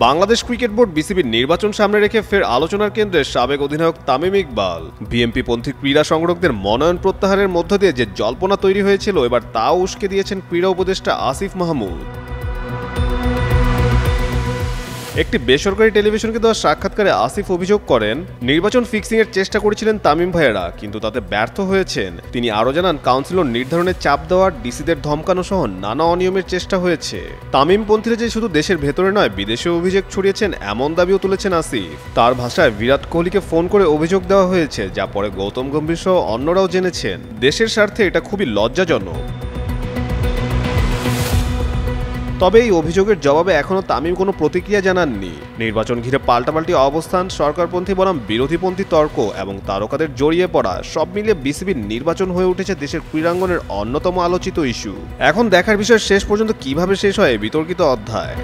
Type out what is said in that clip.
Bangladesh cricket board বিসিবির নির্বাচন সামনে রেখে ফের আলোচনার কেন্দ্রে সাবেক অধিনায়ক তামিম ইকবাল। বিএনপিপন্থী ক্রীড়া সংগঠকদের মনোনয়ন প্রত্যাহারের মধ্য দিয়ে যে জল্পনা তৈরি হয়েছিল, এবার তাও উস্কে দিয়েছেন ক্রীড়া উপদেষ্টা আসিফ মাহমুদ। একটি বেসরকারি টেলিভিশনকে দেওয়া সাক্ষাৎকারে আসিফ অভিযোগ করেন, নির্বাচন ফিক্সিংয়ের চেষ্টা করেছিলেন তামিম ভাইয়েরা, কিন্তু তাতে ব্যর্থ হয়েছেন। তিনি আরও জানান, কাউন্সিলর নির্ধারণে চাপ দেওয়ার, ডিসিদের ধমকানো সহ নানা অনিয়মের চেষ্টা হয়েছে। তামিমপন্থীরা যে শুধু দেশের ভেতরে নয়, বিদেশেও অভিযোগ ছড়িয়েছেন, এমন দাবিও তুলেছেন আসিফ। তার ভাষায়, বিরাট কোহলিকে ফোন করে অভিযোগ দেওয়া হয়েছে, যা পরে গৌতম গম্ভীর সহ অন্যরাও জেনেছেন। দেশের স্বার্থে এটা খুবই লজ্জাজনক। তবে এই অভিযোগের জবাবে এখনও তামিম কোনো প্রতিক্রিয়া জানাননি। নির্বাচন ঘিরে পাল্টাপাল্টি অবস্থান, সরকারপন্থী বনাম বিরোধীপন্থী তর্ক এবং তারকাদের জড়িয়ে পড়া, সব মিলিয়ে বিসিবির নির্বাচন হয়ে উঠেছে দেশের ক্রীড়াঙ্গনের অন্যতম আলোচিত ইস্যু। এখন দেখার বিষয় শেষ পর্যন্ত কিভাবে শেষ হয় বিতর্কিত অধ্যায়।